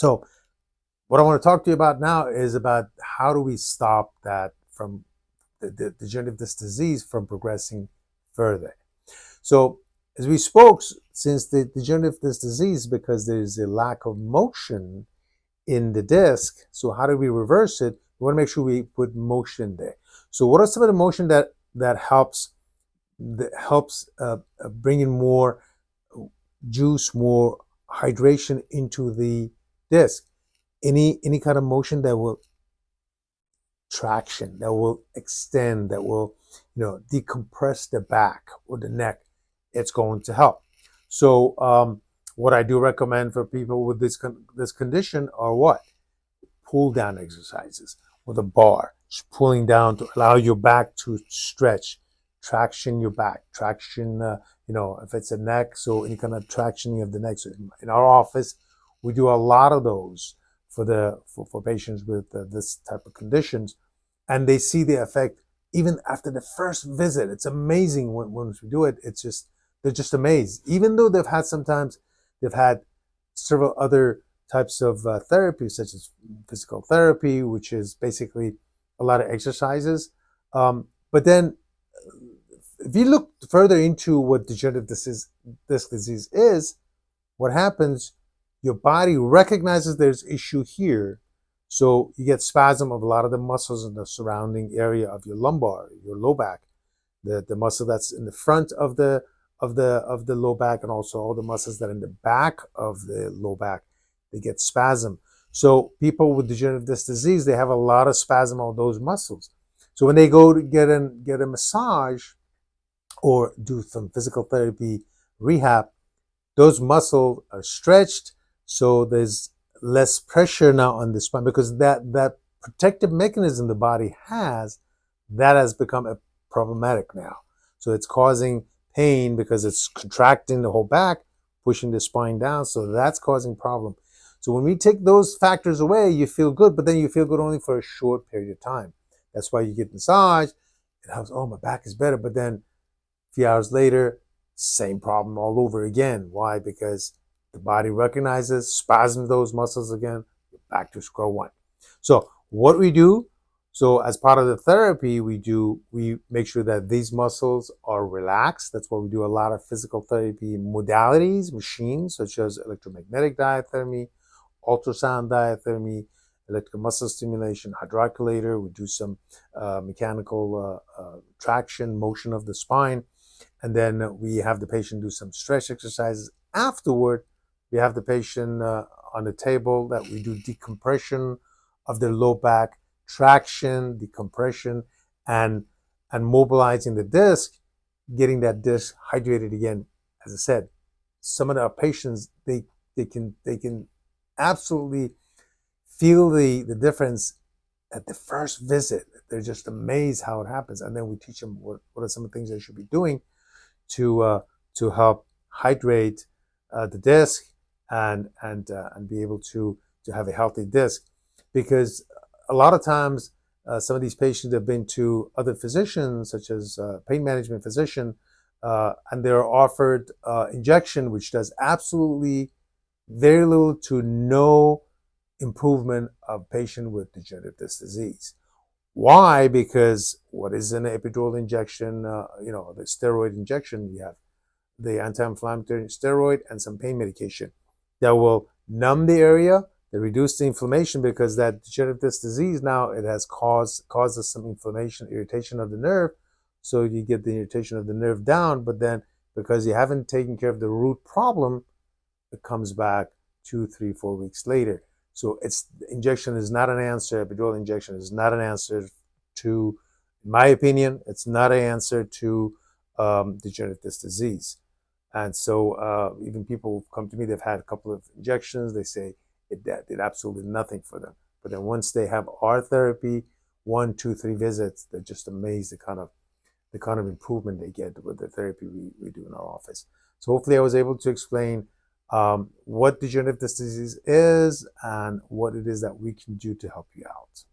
So what I want to talk to you about now is about how do we stop that from the degenerative disc disease from progressing further. So as we spoke, since the degenerative disc disease, because there's a lack of motion in the disc, so how do we reverse it? We want to make sure we put motion there. So what are some of the motion that helps bring in more juice, more hydration into the disc? Any kind of motion that will traction, that will extend, that will decompress the back or the neck, it's going to help. So what I do recommend for people with this condition are what? Pull down exercises with a bar, just pulling down to allow your back to stretch, traction your back, traction, if it's a neck, so any kind of tractioning of the neck. So in our office, we do a lot of those for patients with this type of conditions, and they see the effect even after the first visit. It's amazing when we do it. It's just, they're just amazed, even though they've had several other types of therapies, such as physical therapy, which is basically a lot of exercises. But then if you look further into what degenerative disc disease is, what happens, your body recognizes there's issue here. So you get spasm of a lot of the muscles in the surrounding area of your lumbar, your low back, the muscle that's in the front of the low back, and also all the muscles that are in the back of the low back, they get spasm. So people with degenerative disc disease, they have a lot of spasm on those muscles. So when they go to get a massage or do some physical therapy rehab, those muscles are stretched, so there's less pressure now on the spine, because that protective mechanism the body has, that has become a problematic now. So it's causing pain because it's contracting the whole back, pushing the spine down, so that's causing problem. So when we take those factors away, you feel good, but then you feel good only for a short period of time. That's why you get massage. It helps, oh, my back is better, but then a few hours later, same problem all over again. Why? Because the body recognizes, spasms those muscles again, back to square one. So what we do, so as part of the therapy, we make sure that these muscles are relaxed. That's why we do a lot of physical therapy modalities, machines, such as electromagnetic diathermy, ultrasound diathermy, electrical muscle stimulation, hydrocollator. We do some mechanical traction, motion of the spine. And then we have the patient do some stretch exercises. Afterward, we have the patient on the table that we do decompression of the low back, traction, decompression, and mobilizing the disc, getting that disc hydrated again. As I said, some of our patients, they can absolutely feel the difference at the first visit. They're just amazed how it happens. And then we teach them what are some of the things they should be doing to help hydrate the disc and be able to have a healthy disc. Because a lot of times some of these patients have been to other physicians, such as pain management physician, and they're offered injection, which does absolutely very little to no improvement of patient with degenerative disc disease. Why? Because what is an epidural injection? The steroid injection, you have the anti-inflammatory steroid and some pain medication that will numb the area, they reduce the inflammation, because that degenerative disc disease now, it has causes some inflammation, irritation of the nerve. So you get the irritation of the nerve down, but then because you haven't taken care of the root problem, it comes back 2, 3, 4 weeks later. So injection is not an answer. Epidural injection is not an answer to, in my opinion, it's not an answer to degenerative disc disease. And so even people who come to me, they've had a couple of injections, they say it did absolutely nothing for them. But then once they have our therapy, 1, 2, 3 visits, they're just amazed the kind of improvement they get with the therapy we do in our office. So hopefully I was able to explain what degenerative disc disease is and what it is that we can do to help you out.